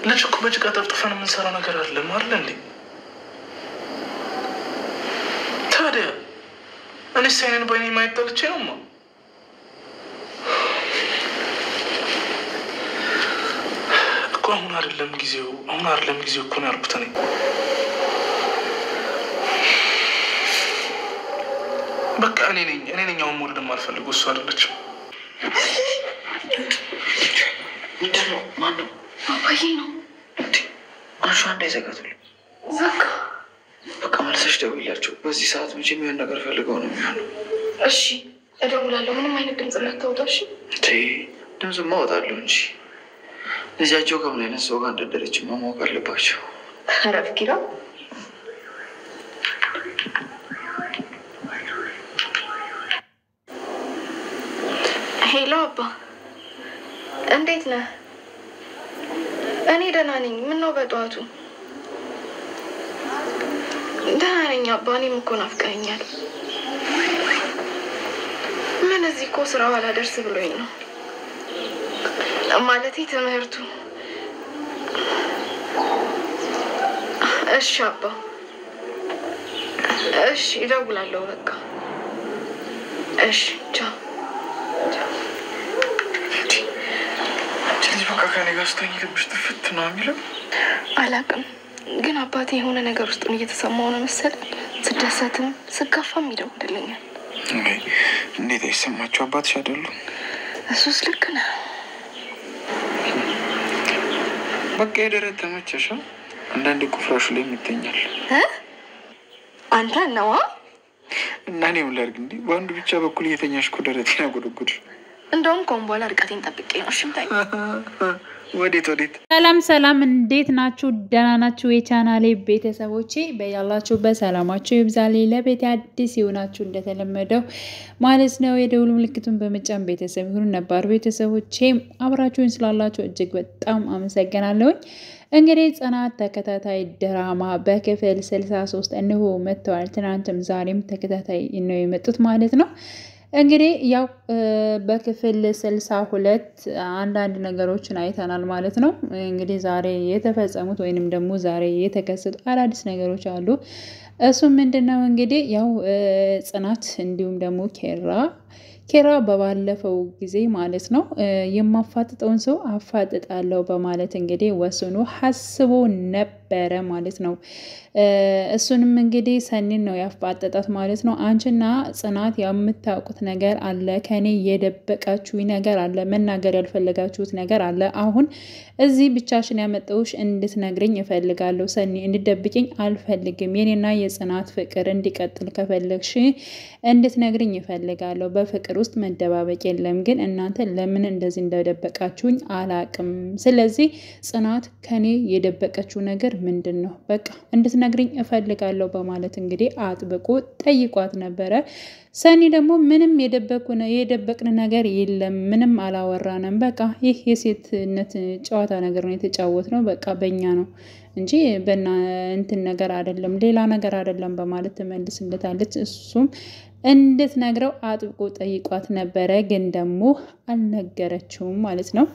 ልጅ እኮ በጭቃ ጠፍጥፈን የምንሰራው ነገር አይደለም አይደል እንዴ? ታዲያ እኔ ሳይነን ባይኔ ማየት ጠልቼ ነውማ። እኮ አሁን አይደለም ጊዜው እኮ ነው ያልኩት እኔ። በቃ እኔ ነኝ አሁን መውለድ የማልፈልገው እሱ አይደለችም። ምንድነው? ማነው? አባዬ ነው። አንሹ እንዳይዘጋቱልኝ። በቃ መልሰሽ ደውይላቸው። በዚህ ሰዓት መቼ የሚሆን ነገር ፈልገው ነው የሚሆነው። እሺ እደውላለሁ። ምንም አይነት ድምፅ እንዳታወጣ እሺ? ድምፅማ አወጣለሁ እንጂ ልጃቸው ከምን አይነት ሰው ጋር እንዳደረች ማወቅ አለባቸው። ኧረ ኪራ ሄሎ አባ እንዴት ነህ? እኔ ደህና ነኝ። ምነው በጠዋቱ? ደህና ነኝ አባ። እኔም እኮ ናፍቀኸኛል። ምን እዚህ እኮ ስራው አላደርስ ብሎኝ ነው። ማለቴ ትምህርቱ። እሺ አባ እሺ እደውላለሁ በቃ እሺ ቻው። በቃ ከኔ ጋር ስተኝ ልብሽ ጥፍት ነው የሚለው። አላውቅም ግን አባቴ የሆነ ነገር ውስጡን እየተሰማው ነው መሰለኝ። ስደሰትም ስከፋም ይደውልልኛል። እንዴት አይሰማቸው? አባትሽ አይደሉ? እሱስ ልክ ነህ። በቃ የደረት ተመቸሻ? አንዳንዴ ቁፍራሹ ላይ ይተኛል። አንተ ነዋ። እና እኔ ምን ላድርግ እንዴ? በአንዱ ብቻ በኩል እየተኛሽ እኮ ደረቴን አጎደጎድሽ። እንደውም ከአሁን በኋላ ርቀቴን ጠብቄ ነው ሽምታይ። ወዴት? ሰላም እንዴት ናችሁ? ደህና ናችሁ? የቻናሌ ቤተሰቦቼ በያላችሁበት ሰላማችሁ ይብዛልኝ። ለቤት አዲስ ይሆናችሁ እንደተለመደው ማለት ነው የደውል ምልክቱን በመጫን ቤተሰብ ይሁኑ። ነባር ቤተሰቦቼ አብራችሁን ስላላችሁ እጅግ በጣም አመሰግናለሁ። እንግዲህ ጽናት ተከታታይ ድራማ በክፍል 63 እንሆ መጥተዋል። ትናንትም ዛሬም ተከታታይ ነው የመጡት ማለት ነው። እንግዲህ ያው በክፍል 62 አንዳንድ ነገሮችን አይተናል ማለት ነው። እንግዲህ ዛሬ የተፈጸሙት ወይንም ደግሞ ዛሬ የተከሰቱ አዳዲስ ነገሮች አሉ። እሱ ምንድነው እንግዲህ ያው ጽናት እንዲሁም ደግሞ ኬራ በባለፈው ጊዜ ማለት ነው የማፋጥጠውን ሰው አፋጥጣለሁ በማለት እንግዲህ ወስኖ ሐስቦ ነበረ ማለት ነው። እሱንም እንግዲህ ሰኒን ነው ያፋጠጣት ማለት ነው። አንቺና ጽናት የምታውቁት ነገር አለ፣ ከኔ የደበቃችሁኝ ነገር አለ፣ መናገር ያልፈለጋችሁት ነገር አለ። አሁን እዚህ ብቻሽን ያመጣሁሽ እንድትነግሪኝ እፈልጋለሁ ሰኒ፣ እንድትደብቂኝ አልፈልግም። የኔና የጽናት ፍቅር እንዲቀጥል ከፈለግሽ እንድትነግሪኝ እፈልጋለሁ። በፍቅር ውስጥ መደባበቅ የለም፣ ግን እናንተ ለምን እንደዚህ እንደደበቃችሁኝ አላቅም። ስለዚህ ጽናት ከኔ የደበቀችው ነገር ምንድን ነው? በቃ እንድትነግሪኝ እፈልጋለሁ በማለት እንግዲህ አጥብቆ ጠይቋት ነበረ። ሰኒ ደግሞ ምንም የደበቅን ነገር የለም፣ ምንም አላወራንም። በቃ ይህ የሴትነት ጨዋታ ነገር ነው የተጫወት ነው። በቃ በእኛ ነው እንጂ በና እንትን ነገር አይደለም፣ ሌላ ነገር አይደለም በማለት ትመልስለታለች። እሱም እንድትነግረው አጥብቆ ጠይቋት ነበረ፣ ግን ደግሞ አልነገረችውም ማለት ነው።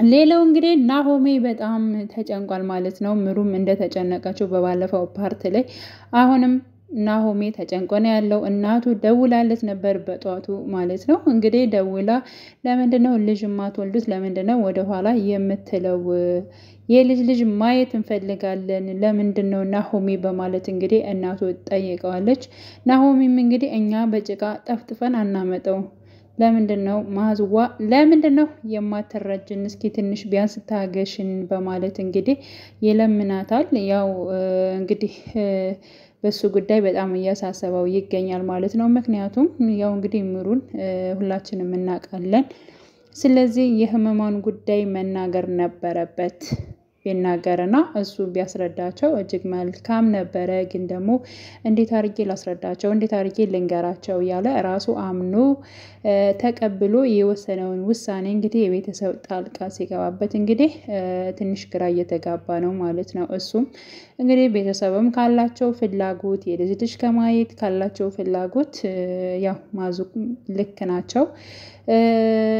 ሌላው እንግዲህ ናሆሜ በጣም ተጨንቋል ማለት ነው። ምሩም እንደተጨነቀችው በባለፈው ፓርት ላይ አሁንም ናሆሜ ተጨንቆ ነው ያለው። እናቱ ደውላለት ነበር በጧቱ ማለት ነው። እንግዲህ ደውላ ለምንድነው ልጅ ማትወልዱት? ለምንድነው ወደኋላ የምትለው? የልጅ ማየት እንፈልጋለን፣ ለምንድነው ናሆሜ በማለት እንግዲህ እናቱ ጠይቀዋለች። ናሆሜም እንግዲህ እኛ በጭቃ ጠፍጥፈን አናመጠው፣ ለምንድነው ማዝዋ ለምንድነው የማትረጅን? እስኪ ትንሽ ቢያንስ ታገሽን በማለት እንግዲህ ይለምናታል። ያው እንግዲህ በሱ ጉዳይ በጣም እያሳሰበው ይገኛል ማለት ነው። ምክንያቱም ያው እንግዲህ ምሩን ሁላችንም እናውቃለን። ስለዚህ የህመማን ጉዳይ መናገር ነበረበት። ቢናገርና እሱ ቢያስረዳቸው እጅግ መልካም ነበረ። ግን ደግሞ እንዴት አድርጌ ላስረዳቸው፣ እንዴት አድርጌ ልንገራቸው ያለ ራሱ አምኖ ተቀብሎ የወሰነውን ውሳኔ እንግዲህ የቤተሰብ ጣልቃ ሲገባበት እንግዲህ ትንሽ ግራ እየተጋባ ነው ማለት ነው። እሱም እንግዲህ ቤተሰብም ካላቸው ፍላጎት የልጅ ከማየት ካላቸው ፍላጎት ያው ማዙ ልክ ናቸው።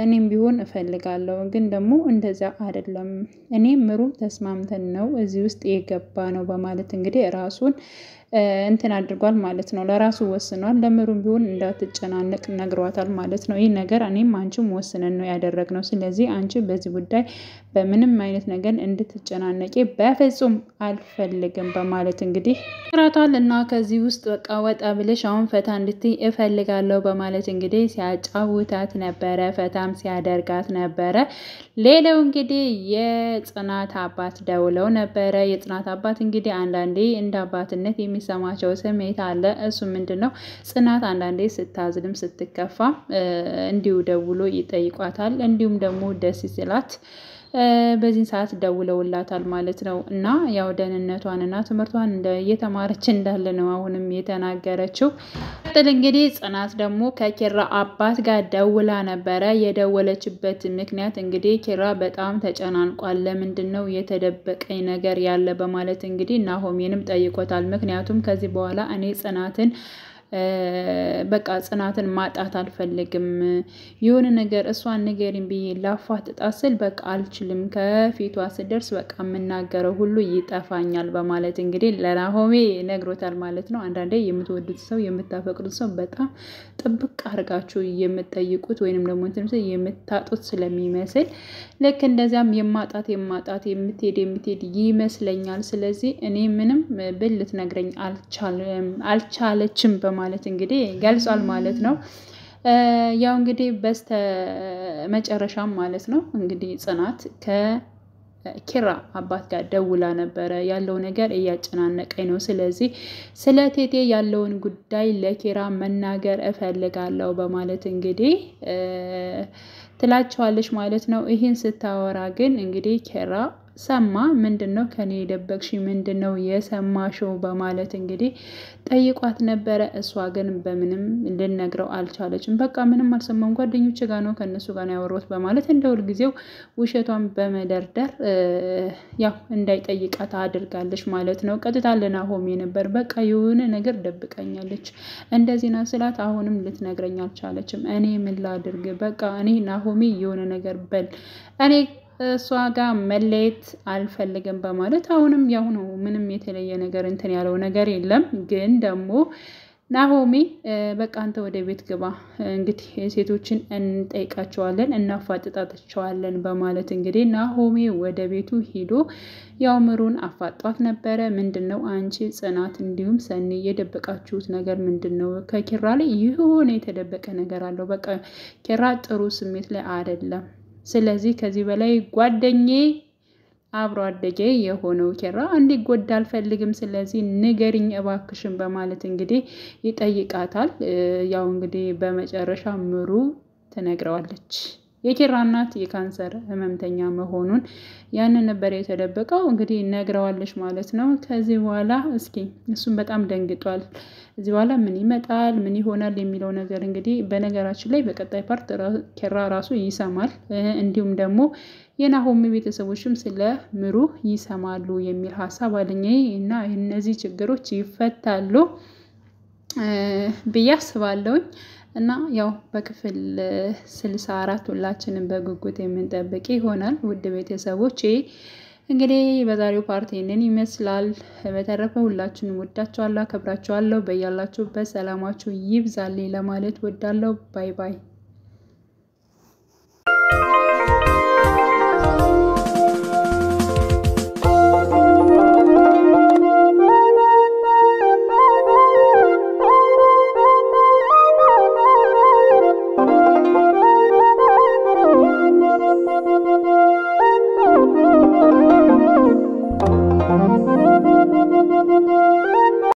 እኔም ቢሆን እፈልጋለሁ ግን ደግሞ እንደዛ አይደለም እኔ ምሩም ተስማምተን ነው እዚህ ውስጥ የገባ ነው በማለት እንግዲህ ራሱን እንትን አድርጓል ማለት ነው ለራሱ ወስኗል ለምሩም ቢሆን እንዳትጨናነቅ ነግሯታል ማለት ነው ይሄ ነገር እኔም አንቺም ወስነን ነው ያደረግነው ስለዚህ አንቺ በዚህ ጉዳይ በምንም አይነት ነገር እንድትጨናነቂ በፍጹም አልፈልግም በማለት እንግዲህ ነግሯታል እና ከዚህ ውስጥ በቃ ወጣ ብለሽ አሁን ፈታ እንድትይ እፈልጋለሁ በማለት እንግዲህ ሲያጫውታት ነበረ ፈታም ሲያደርጋት ነበረ ሌላው እንግዲህ የጽናት አባት ደውለው ነበረ የጽናት አባት እንግዲህ አንዳንዴ እንደ አባትነት የሚሰማቸው ስሜት አለ እሱ ምንድነው ጽናት አንዳንዴ ስታዝንም ስትከፋም እንዲሁ ደውሎ ይጠይቋታል እንዲሁም ደግሞ ደስ ሲላት በዚህ ሰዓት ደውለውላታል ማለት ነው እና ያው ደህንነቷንና ትምህርቷን እየተማረች እንዳለ ነው አሁንም የተናገረችው እንግዲህ ጽናት ደግሞ ከኪራ አባት ጋር ደውላ ነበረ የደወለችበት ምክንያት እንግዲህ ኪራ በጣም ተጨናንቋል ለምንድነው የተደበቀኝ ነገር ያለ በማለት እንግዲህ ናሆሜንም ጠይቆታል ምክንያቱም ከዚህ በኋላ እኔ ጽናትን በቃ ጽናትን ማጣት አልፈልግም የሆነ ነገር እሷን ንገሪኝ ብዬ ላፋጥጣት ስል በቃ አልችልም ከፊቷ ስደርስ በቃ የምናገረው ሁሉ ይጠፋኛል በማለት እንግዲህ ለናሆሜ ነግሮታል ማለት ነው አንዳንዴ የምትወዱት ሰው የምታፈቅሩት ሰው በጣም ጥብቅ አድርጋችሁ የምትጠይቁት ወይንም ደግሞ እንትን የምታጡት ስለሚመስል ልክ እንደዛም የማጣት የምትሄድ ይመስለኛል ስለዚህ እኔ ምንም ብል ልትነግረኝ አልቻለችም ማለት እንግዲህ ገልጿል ማለት ነው ያው እንግዲህ በስተ መጨረሻም ማለት ነው እንግዲህ ጽናት ከኪራ አባት ጋር ደውላ ነበረ ያለው ነገር እያጨናነቀኝ ነው ስለዚህ ስለ ቴቴ ያለውን ጉዳይ ለኪራ መናገር እፈልጋለሁ በማለት እንግዲህ ትላቸዋለች ማለት ነው ይሄን ስታወራ ግን እንግዲህ ኪራ ሰማ ምንድነው ከኔ የደበቅሽ ምንድነው የሰማሽው በማለት እንግዲህ ጠይቋት ነበረ እሷ ግን በምንም ልነግረው አልቻለችም በቃ ምንም አልሰማም ጓደኞቼ ጋር ነው ከነሱ ጋር ነው ያወራሁት በማለት እንደሁል ጊዜው ውሸቷን በመደርደር ያው እንዳይጠይቃት አድርጋለች ማለት ነው ቀጥታ ለናሆሜ ነበር በቃ የሆነ ነገር ደብቀኛለች እንደዚህ ነው ስላት አሁንም ልትነግረኝ አልቻለችም እኔ ምን ላድርግ በቃ እኔ ናሆሜ የሆነ ነገር በል እኔ እሷ ጋር መለየት አልፈልግም በማለት አሁንም ያው ነው ምንም የተለየ ነገር እንትን ያለው ነገር የለም ግን ደግሞ ናሆሜ በቃ አንተ ወደ ቤት ግባ እንግዲህ ሴቶችን እንጠይቃቸዋለን እናፋጥጣቸዋለን በማለት እንግዲህ ናሆሜ ወደ ቤቱ ሄዶ ያው ምሩን አፋጧት ነበረ ምንድነው አንቺ ጽናት እንዲሁም ሰኒ የደበቃችሁት ነገር ምንድነው ከኪራ ላይ የሆነ የተደበቀ ነገር አለው በቃ ኪራ ጥሩ ስሜት ላይ አይደለም ስለዚህ ከዚህ በላይ ጓደኛዬ አብሮ አደጌ የሆነው ኪራ እንዲጎዳ አልፈልግም ስለዚህ ንገሪኝ እባክሽን በማለት እንግዲህ ይጠይቃታል ያው እንግዲህ በመጨረሻ ምሩ ትነግረዋለች የኪራ እናት የካንሰር ህመምተኛ መሆኑን ያንን ነበር የተደበቀው እንግዲህ ነግረዋለች ማለት ነው ከዚህ በኋላ እስኪ እሱም በጣም ደንግጧል እዚህ በኋላ ምን ይመጣል ምን ይሆናል የሚለው ነገር እንግዲህ በነገራችን ላይ በቀጣይ ፓርት ኪራ ራሱ ይሰማል እንዲሁም ደግሞ የናሆሜ ቤተሰቦችም ስለ ምሩ ይሰማሉ የሚል ሐሳብ አለኝ እና እነዚህ ችግሮች ይፈታሉ ብዬ አስባለሁ እና ያው በክፍል 64 ሁላችንም በጉጉት የምንጠብቅ ይሆናል ውድ ቤተሰቦቼ እንግዲህ በዛሬው ፓርት ይሄንን ይመስላል በተረፈ ሁላችንም ወዳችኋለሁ አከብራችኋለሁ በያላችሁበት ሰላማችሁ ይብዛልኝ ለማለት ወዳለሁ ባይ ባይ